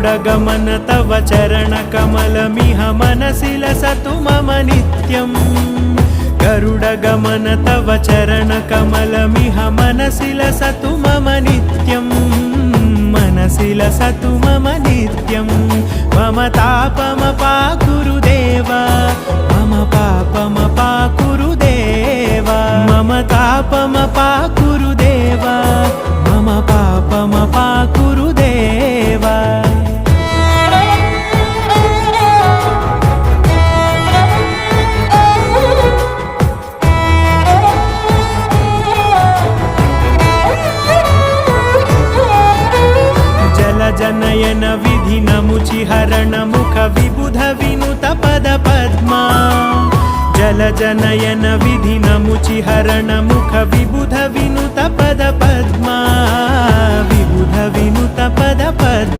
गरुडगमन तव चरणकमलमिह मनसि लसतु मम नित्यम् गरुडगमन तव चरणकमलमिह मनसि लसतु मम नित्यम् मनसि लसतु मम नित्यम् मम तापमपाकुरु देव मम पापमपाकुरु देव मम तापमपाकुरु देव मम पापमपाकुरु देव जनयन विधिनमुचिहरण मुख विबुध विनुत पद पद्मा जल जनयन विधिनमुचिहरण मुख विबुध विनुत पद पद्मा विबुध विनुत पद पद्मा।